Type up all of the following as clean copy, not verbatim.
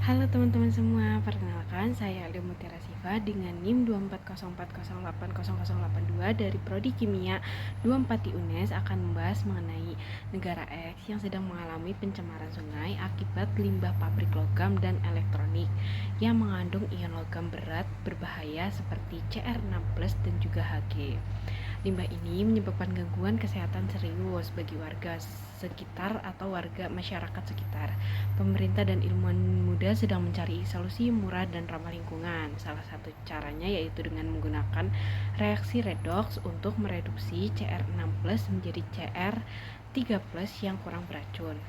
Halo teman-teman semua, perkenalkan saya Alia Mutiara Siva dengan NIM 24040800082 dari Prodi Kimia 24 di UNES akan membahas mengenai negara X yang sedang mengalami pencemaran sungai akibat limbah pabrik logam dan elektronik yang mengandung ion logam berat berbahaya seperti Cr6+ dan juga Hg. Limbah ini menyebabkan gangguan kesehatan serius bagi warga sekitar atau warga masyarakat sekitar. Pemerintah dan ilmuwan muda sedang mencari solusi murah dan ramah lingkungan. Salah satu caranya yaitu dengan menggunakan reaksi redoks untuk mereduksi Cr6+ menjadi Cr3+ yang kurang beracun.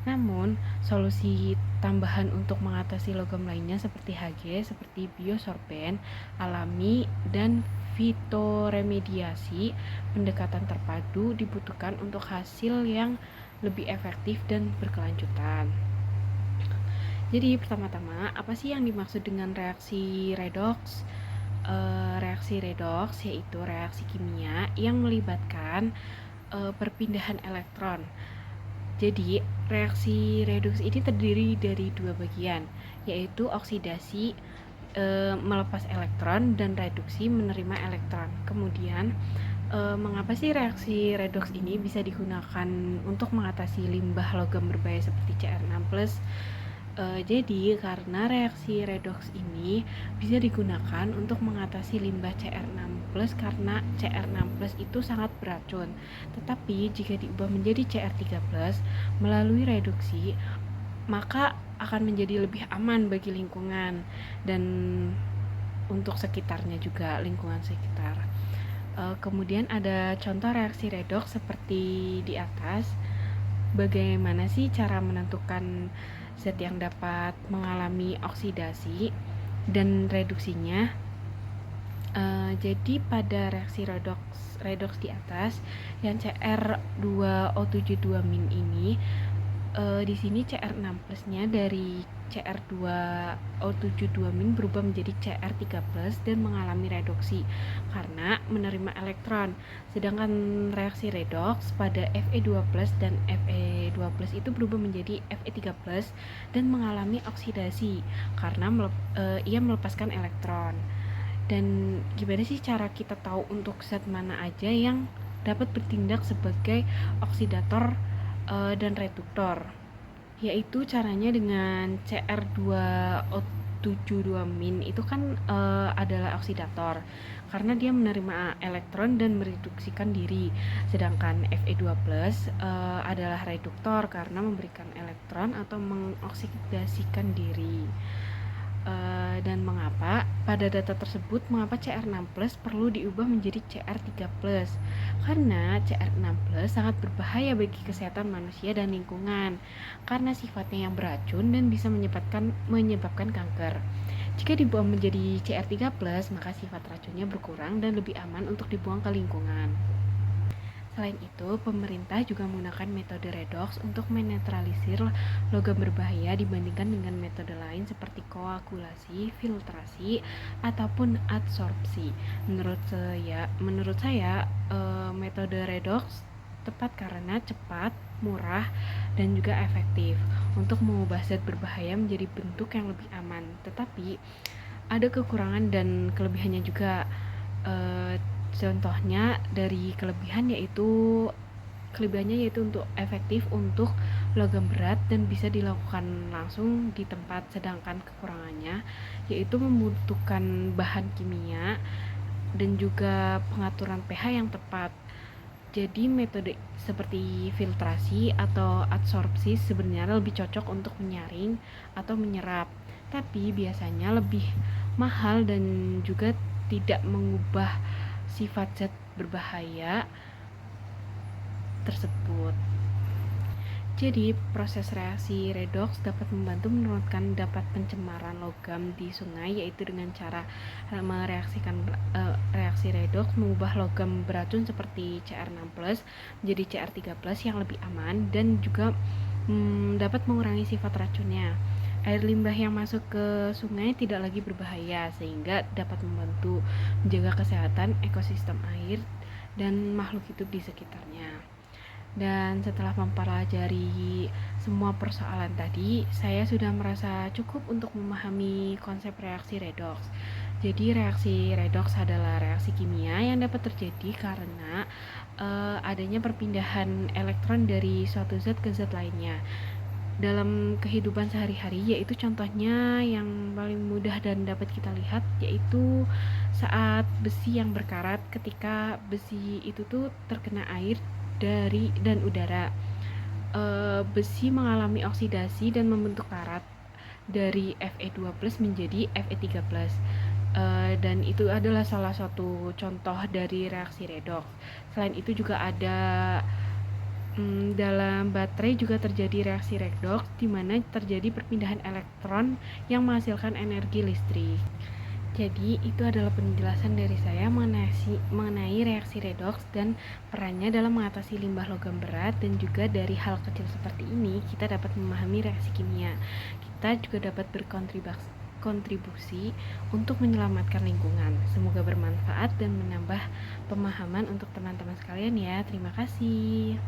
Namun, solusi tambahan untuk mengatasi logam lainnya seperti Hg, seperti biosorben, alami, dan fitoremediasi, pendekatan terpadu dibutuhkan untuk hasil yang lebih efektif dan berkelanjutan. Jadi pertama-tama, apa sih yang dimaksud dengan reaksi redoks? Reaksi redoks yaitu reaksi kimia yang melibatkan perpindahan elektron. Jadi, reaksi redoks ini terdiri dari dua bagian, yaitu oksidasi melepas elektron dan reduksi menerima elektron. Kemudian, mengapa sih reaksi redoks ini bisa digunakan untuk mengatasi limbah logam berbahaya seperti Cr6+? Jadi, karena reaksi redoks ini bisa digunakan untuk mengatasi limbah Cr6+ karena Cr6+ itu sangat beracun. Tetapi, jika diubah menjadi Cr3+ melalui reduksi, maka akan menjadi lebih aman bagi lingkungan dan untuk sekitarnya juga, lingkungan sekitar. Kemudian ada contoh reaksi redoks seperti di atas. Bagaimana sih cara menentukan zat yang dapat mengalami oksidasi dan reduksinya? Jadi pada reaksi redoks di atas yang Cr2O72- ini, di sini Cr6+-nya dari Cr2O72- berubah menjadi Cr3+ dan mengalami reduksi karena menerima elektron. Sedangkan reaksi redoks pada Fe2+ dan Fe2+ itu berubah menjadi Fe3+ dan mengalami oksidasi karena ia melepaskan elektron. Dan gimana sih cara kita tahu untuk zat mana aja yang dapat bertindak sebagai oksidator dan reduktor? Yaitu caranya dengan Cr2O72- itu kan adalah oksidator karena dia menerima elektron dan mereduksikan diri. Sedangkan Fe2+ adalah reduktor karena memberikan elektron atau mengoksidasikan diri. Dan mengapa pada data tersebut mengapa Cr6+ perlu diubah menjadi Cr3+? Karena Cr6+ sangat berbahaya bagi kesehatan manusia dan lingkungan karena sifatnya yang beracun dan bisa menyebabkan kanker. Jika dibuang menjadi Cr3+, maka sifat racunnya berkurang dan lebih aman untuk dibuang ke lingkungan. Selain itu, pemerintah juga menggunakan metode redoks untuk menetralisir logam berbahaya dibandingkan dengan metode lain seperti koagulasi, filtrasi, ataupun adsorpsi. Menurut saya metode redoks tepat karena cepat, murah, dan juga efektif untuk mengubah zat berbahaya menjadi bentuk yang lebih aman. Tetapi ada kekurangan dan kelebihannya juga. Contohnya dari kelebihannya yaitu untuk efektif untuk logam berat dan bisa dilakukan langsung di tempat, sedangkan kekurangannya yaitu membutuhkan bahan kimia dan juga pengaturan pH yang tepat. Jadi metode seperti filtrasi atau adsorpsi sebenarnya lebih cocok untuk menyaring atau menyerap, tapi biasanya lebih mahal dan juga tidak mengubah sifat zat berbahaya tersebut. Jadi, proses reaksi redoks dapat membantu menurunkan pencemaran logam di sungai, yaitu dengan cara mereaksikan reaksi redoks mengubah logam beracun seperti Cr6+ menjadi Cr3+ yang lebih aman dan juga dapat mengurangi sifat racunnya. Air limbah yang masuk ke sungai tidak lagi berbahaya, sehingga dapat membantu menjaga kesehatan ekosistem air dan makhluk hidup di sekitarnya. Dan setelah mempelajari semua persoalan tadi, saya sudah merasa cukup untuk memahami konsep reaksi redoks. Jadi reaksi redoks adalah reaksi kimia yang dapat terjadi karena adanya perpindahan elektron dari suatu zat ke zat lainnya dalam kehidupan sehari-hari, yaitu contohnya yang paling mudah dan dapat kita lihat yaitu saat besi yang berkarat, ketika besi itu tuh terkena air dari dan udara, besi mengalami oksidasi dan membentuk karat dari Fe2+ menjadi Fe3+. Dan itu adalah salah satu contoh dari reaksi redoks. Selain itu juga ada dalam baterai juga terjadi reaksi redoks, di mana terjadi perpindahan elektron yang menghasilkan energi listrik. Jadi itu adalah penjelasan dari saya mengenai reaksi redoks dan perannya dalam mengatasi limbah logam berat, dan juga dari hal kecil seperti ini kita dapat memahami reaksi kimia. Kita juga dapat berkontribusi untuk menyelamatkan lingkungan. Semoga bermanfaat dan menambah pemahaman untuk teman-teman sekalian ya. Terima kasih.